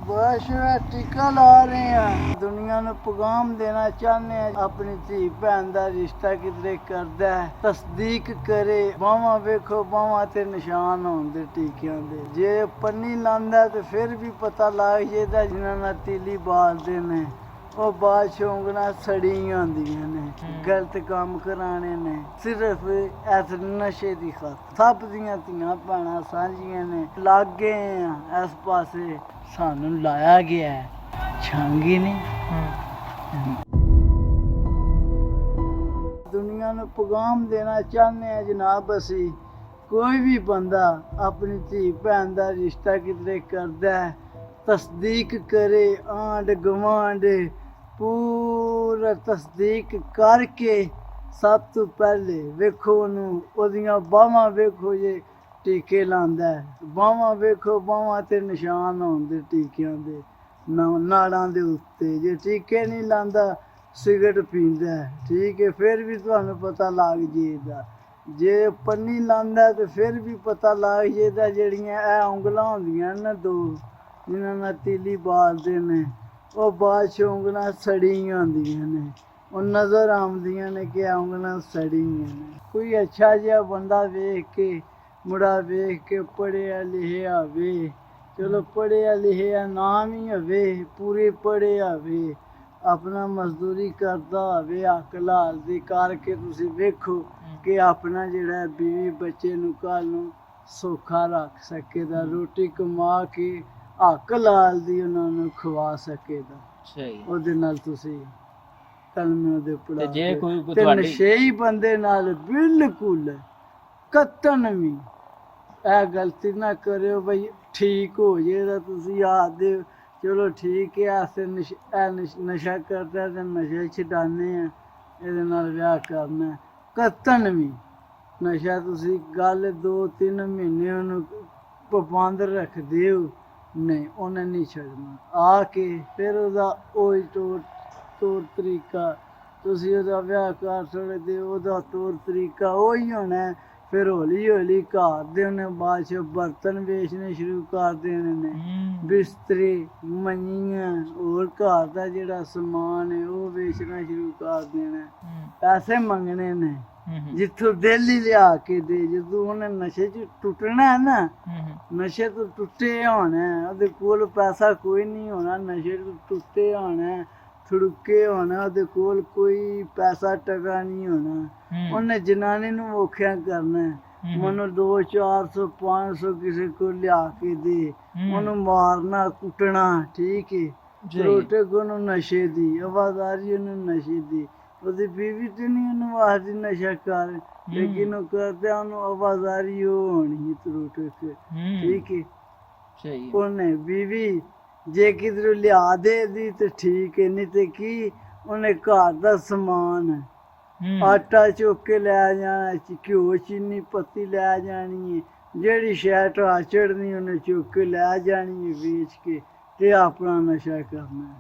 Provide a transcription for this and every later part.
बस टीका ला रहे हैं। दुनिया ਨੂੰ पैगाम देना चाहते हैं अपनी धी भैन का रिश्ता किधरे करदा है तस्दीक करे। बावां वेखो बावां ते निशान होंदे टीकियां दे। जे पन्नी लांदा ते फिर भी पता लग जाएगा जिन्हां नाल तीली बालदे ने ਉਹ ਬਾਅਦ ਚੋਂਗਣਾ ਸੜੀਆਂ ਹੁੰਦੀਆਂ ਨੇ ਗਲਤ ਕੰਮ ਕਰਾਣੇ ਨੇ ਸਿਰਫ ਇਸ ਨਸ਼ੇ ਦੀ ਖਾਤਰ। ਸਭ ਦੀਆਂ ਧੀਆਂ ਭੈਣਾਂ ਸਾਂਝੀਆਂ ਨੇ ਲਾਗੇ ਆ ਇਸ ਪਾਸੇ ਸਾਨੂੰ ਲਾਇਆ ਗਿਆ ਛਾਂਗੀ ਨਹੀਂ। ਦੁਨੀਆ ਨੂੰ ਪੈਗਾਮ ਦੇਣਾ ਚਾਹੁੰਦੇ ਆ ਜਨਾਬ ਅਸੀਂ ਕੋਈ ਵੀ ਬੰਦਾ ਆਪਣੀ ਧੀ ਭੈਣ ਦਾ ਰਿਸ਼ਤਾ ਕਿਧਰੇ ਕਰਦਾ ਹੈ तस्दीक करे। आंड गवांड पूरा तस्दीक करके सब तो पहले वेखो ओदियां बावां वेखो जे टीके लांदा है। बावां वेखो बावां ते निशान होंदे टीकियां दे नाड़ां दे उत्ते। जे टीके नहीं लांदा सिगरट पींदा है ठीक है फिर भी तुहानू पता लग जाएगा। जे पन्नी लांदा ते फिर भी पता लग जाएगा। जेहड़ियां ऐ उंगलां होंदियां ना दो जिन्हां नाल तीली बालदे ने ਉਹ ਬਾਅਦ ਚ ਉਂਗਲਾਂ ਸੜੀਆਂ ਹੁੰਦੀਆਂ ਨੇ ਉਹ ਨਜ਼ਰ ਆਉਂਦੀਆਂ ਨੇ ਕਿ ਉਂਗਲਾਂ ਸੜੀਆਂ ਨੇ। ਕੋਈ ਅੱਛਾ ਜਿਹਾ ਬੰਦਾ ਵੇਖ ਕੇ ਮੁੰਡਾ ਵੇਖ ਕੇ ਪੜ੍ਹਿਆ ਲਿਖਿਆ ਹੋਵੇ ਚਲੋ ਪੜ੍ਹਿਆ ਲਿਖਿਆ ਨਾ ਵੀ ਹੋਵੇ ਪੂਰੀ ਪੜ੍ਹਿਆ ਹੋਵੇ ਆਪਣਾ ਮਜ਼ਦੂਰੀ ਕਰਦਾ ਹੋਵੇ ਹੱਕ ਲਾਲ ਦੀ ਕਰਕੇ ਤੁਸੀਂ ਵੇਖੋ ਕਿ ਆਪਣਾ ਜਿਹੜਾ ਬੀਵੀ ਬੱਚੇ ਨੂੰ ਕੱਲ੍ਹ ਨੂੰ ਸੌਖਾ ਰੱਖ ਸਕੇਗਾ ਰੋਟੀ ਕਮਾ ਕੇ ਹੱਕ ਲਾਲ ਦੀ ਉਹਨਾਂ ਨੂੰ ਖਵਾ ਸਕੇਗਾ। ਸਹੀ ਉਹਦੇ ਨਾਲ ਤੁਸੀਂ ਕਲਮੇ ਉਹਦੇ ਪੜਾ ਜੇ ਕੋਈ ਤੁਹਾਡੀ ਨਸ਼ੇਈ ਬੰਦੇ ਨਾਲ ਬਿਲਕੁਲ ਕਤਨ ਵੀ ਇਹ ਗਲਤੀ ਨਾ ਕਰਿਓ ਬਈ ਠੀਕ ਹੋ ਜਾਏਗਾ ਤੁਸੀਂ ਆਖਦੇ ਚਲੋ ਠੀਕ ਹੈ ਆਸੇ ਨਸ਼ਾ ਕਰਦਾ ਤੇ ਨਸ਼ੇ ਛਡਾਉਂਦੇ ਆ ਇਹਦੇ ਨਾਲ ਵਿਆਹ ਕਰਨਾ ਕਤਨ ਵੀ ਨਸ਼ਾ ਤੁਸੀਂ ਗੱਲ 2-3 ਮਹੀਨੇ ਉਹਨੂੰ ਪਾਬੰਦ ਰੱਖਦੇ ਹੋ ਨਹੀਂ ਉਹਨੇ ਨਹੀਂ ਛੱਡਣਾ ਆ ਕੇ ਫਿਰ ਉਹਦਾ ਉਹੀ ਤੌਰ ਤਰੀਕਾ ਤੁਸੀਂ ਉਹਦਾ ਵਿਆਹ ਕਰ ਸਕਦੇ ਉਹਦਾ ਤੌਰ ਤਰੀਕਾ ਉਹੀ ਹੋਣਾ। ਫਿਰ ਹੌਲੀ ਹੌਲੀ ਘਰ ਦੇ ਉਹਨੇ ਬਾਅਦ 'ਚ ਬਰਤਨ ਵੇਚਣੇ ਸ਼ੁਰੂ ਕਰ ਦੇਣੇ ਨੇ ਬਿਸਤਰੇ ਮੰਜੀਆਂ ਹੋਰ ਘਰ ਦਾ ਜਿਹੜਾ ਸਮਾਨ ਹੈ ਉਹ ਵੇਚਣਾ ਸ਼ੁਰੂ ਕਰ ਦੇਣਾ। ਪੈਸੇ ਮੰਗਣੇ ਨੇ ਜਿੱਥੋਂ ਦਿਲ ਹੀ ਲਿਆ ਕੇ ਦੇ। ਜਦੋਂ ਉਹਨੇ ਨਸ਼ੇ 'ਚ ਟੁੱਟਣਾ ਨਾ ਨਸ਼ੇ ਤੋਂ ਟੁੱਟੇ ਹੋਣਾ ਉਹਦੇ ਕੋਲ ਪੈਸਾ ਕੋਈ ਨਹੀਂ ਹੋਣਾ ਨਸ਼ੇ ਤੋਂ ਟੁੱਟੇ ਹੋਣਾ ਥੜੁੱਕੇ ਹੋਣਾ ਉਹਦੇ ਕੋਲ ਕੋਈ ਪੈਸਾ ਟਕਾ ਨਹੀਂ ਹੋਣਾ। ਉਹਨੇ ਜਨਾਨੀ ਨੂੰ ਔਖਿਆ ਕਰਨਾ ਮੈਨੂੰ 200-400-500 ਕਿਸੇ ਕੋਲ ਲਿਆ ਕੇ ਦੇ ਉਹਨੂੰ ਮਾਰਨਾ ਕੁੱਟਣਾ ਠੀਕ ਹੈ ਰੋਟੀ ਉਹਨੂੰ ਨਸ਼ੇ ਦੀ ਆਵਾਜ਼ਾਰੀ ਉਹਨੂੰ ਨਸ਼ੇ ਦੀ ਉਹਦੀ ਬੀਵੀ ਤੇ ਨਹੀਂ ਉਹਨੂੰ ਆਖਦੀ ਨਸ਼ਾ ਕਰ ਲੇਕਿਨ ਉਹ ਕਰਦਾ ਉਹਨੂੰ ਆਵਾਜ਼ਾਰੀ ਉਹ ਹੋਣੀ ਰੋਟੀ ਠੀਕ ਹੈ। ਉਹਨੇ ਬੀਵੀ ਜੇ ਕਿਧਰੋਂ ਲਿਆ ਦੇ ਦੀ ਤੇ ਠੀਕ ਹੈ ਨਹੀਂ ਤੇ ਕੀ ਉਹਨੇ ਘਰ ਦਾ ਸਮਾਨ ਆਟਾ ਚੁੱਕ ਕੇ ਲੈ ਜਾਣਾ ਘਿਓ ਚੀਨੀ ਪੱਤੀ ਲੈ ਜਾਣੀ ਹੈ ਜਿਹੜੀ ਸ਼ੈ ਢਾਹ ਚੜ੍ਹਨੀ ਉਹਨੇ ਚੁੱਕ ਕੇ ਲੈ ਜਾਣੀ ਹੈ ਵੇਚ ਕੇ ਤੇ ਆਪਣਾ ਨਸ਼ਾ ਕਰਨਾ।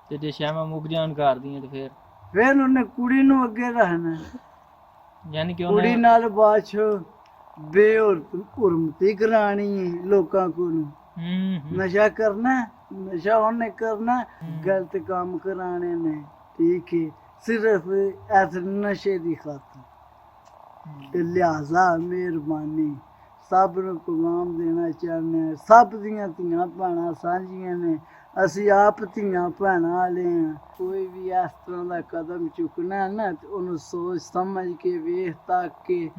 ਤੇ ਜੇ ਸ਼ੈਵਾਂ ਮੁੱਕ ਜਾਣ ਕਰਦੀਆਂ ਤੇ ਫਿਰ ਉਹਨੇ ਕੁੜੀ ਨੂੰ ਅੱਗੇ ਰੱਖਣਾ ਯਾਨੀ ਕਿ ਕੁੜੀ ਨਾਲ ਬਾਅਦ ਚ ਬੇਹੁਰਮਤੀ ਕਰਾਣੀ ਹੈ ਲੋਕਾਂ ਕੋਲ ਨਸ਼ਾ ਕਰਨਾ ਨਸ਼ਾ ਉਹਨੇ ਕਰਨਾ ਗਲਤ ਕੰਮ ਕਰਾਣੇ ਨੇ ਠੀਕ ਹੈ ਸਿਰਫ ਇਸ ਨਸ਼ੇ ਦੀ ਖਾਤਰ। ਤੇ ਲਿਹਾਜ਼ਾ ਮਿਹਰਬਾਨੀ ਸਭ ਨੂੰ ਪੈਗਾਮ ਦੇਣਾ ਚਾਹੁੰਦੇ ਹਾਂ ਸਭ ਦੀਆਂ ਧੀਆਂ ਭੈਣਾਂ ਸਾਂਝੀਆਂ ਨੇ ਅਸੀਂ ਆਪ ਧੀਆਂ ਭੈਣਾਂ ਵਾਲੇ ਹਾਂ। ਕੋਈ ਵੀ ਇਸ ਤਰ੍ਹਾਂ ਦਾ ਕਦਮ ਚੁੱਕਣਾ ਨਾ ਤੇ ਉਹਨੂੰ ਸੋਚ ਸਮਝ ਕੇ ਵੇਖ ਤੱਕ ਕੇ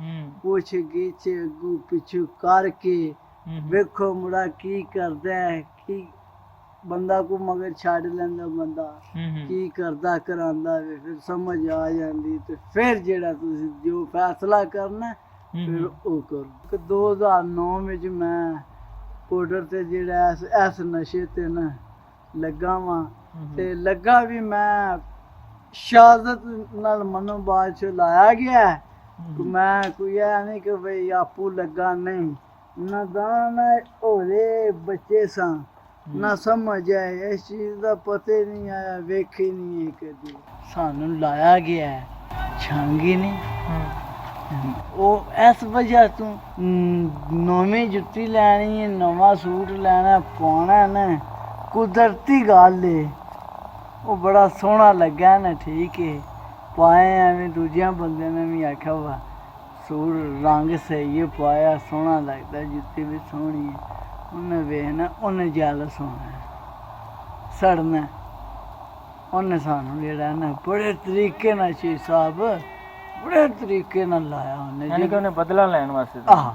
ਪੁੱਛ ਗਿੱਛ ਅੱਗੂ ਪਿੱਛੂ ਕਰਕੇ ਵੇਖੋ ਮੁੰਡਾ ਕੀ ਕਰਦਾ ਹੈ ਕੀ ਬੰਦਾ ਕੋ ਮਗਰ ਛੱਡ ਲੈਂਦਾ ਬੰਦਾ ਕੀ ਕਰਦਾ ਕਰਾਂਦਾ ਵੇ ਫਿਰ ਸਮਝ ਆ ਜਾਂਦੀ ਤੇ ਫਿਰ ਜਿਹੜਾ ਤੁਸੀਂ ਜੋ ਫੈਸਲਾ ਕਰਨਾ ਫਿਰ ਉਹ ਕਰੋ। 2009 ਵਿੱਚ ਮੈਂ ਪਾਊਡਰ ਤੇ ਜਿਹੜਾ ਇਸ ਨਸ਼ੇ ਤੇ ਨਾ ਲੱਗਾ ਵਾਂ ਤੇ ਲੱਗਾ ਵੀ ਮੈਂ ਸ਼ਹਾਦਤ ਨਾਲ ਮਨੋਂ ਬਾਅਦ ਚ ਲਾਇਆ ਗਿਆ ਮੈਂ ਕੋਈ ਐ ਨਹੀਂ ਕਿ ਬਈ ਆਪੂ ਲੱਗਾ ਨਹੀਂ ਨਾ ਦਾਣਾ ਹੋਲੇ ਬੱਚੇ ਸਾਂ ਨਾ ਸਮਝ ਆਏ ਇਸ ਚੀਜ਼ ਦਾ ਪਤਾ ਹੀ ਨਹੀਂ ਆਇਆ ਵੇਖੀ ਨਹੀਂ ਹੈ ਕਦੀ ਸਾਨੂੰ ਲਾਇਆ ਗਿਆ ਛਾਂਗੀ ਨਹੀਂ। ਉਹ ਇਸ ਵਜ੍ਹਾ ਤੋਂ ਨਵੀਂ ਜੁੱਤੀ ਲੈਣੀ ਹੈ ਨਵਾਂ ਸੂਟ ਲੈਣਾ ਪਾਉਣਾ ਨਾ ਕੁਦਰਤੀ ਗੱਲ ਏ ਉਹ ਬੜਾ ਸੋਹਣਾ ਲੱਗਾ ਨਾ ਠੀਕ ਏ ਪਾਏ ਐਵੇਂ ਦੂਜਿਆਂ ਬੰਦਿਆਂ ਨੇ ਵੀ ਆਖਿਆ ਵਾ ਸੂਰ ਰੰਗ ਸਹੀ ਹੈ ਪਾਇਆ ਸੋਹਣਾ ਲੱਗਦਾ ਜੁੱਤੀ ਵੀ ਸੋਹਣੀ ਹੈ ਉਹਨੇ ਵੇਖਣਾ ਉਹਨੇ ਜਲ ਸੋਹਣਾ ਸੜਨਾ ਉਹਨੇ ਸਾਨੂੰ ਜਿਹੜਾ ਨਾ ਬੜੇ ਤਰੀਕੇ ਨਾਲ ਸ਼ੀਰ ਸਾਹਿਬ ਬੜੇ ਤਰੀਕੇ ਨਾਲ ਲਾਇਆ ਉਹਨੇ ਯਾਨੀ ਕਿ ਉਹਨੇ ਬਦਲਾ ਲੈਣ ਵਾਸਤੇ ਆਹ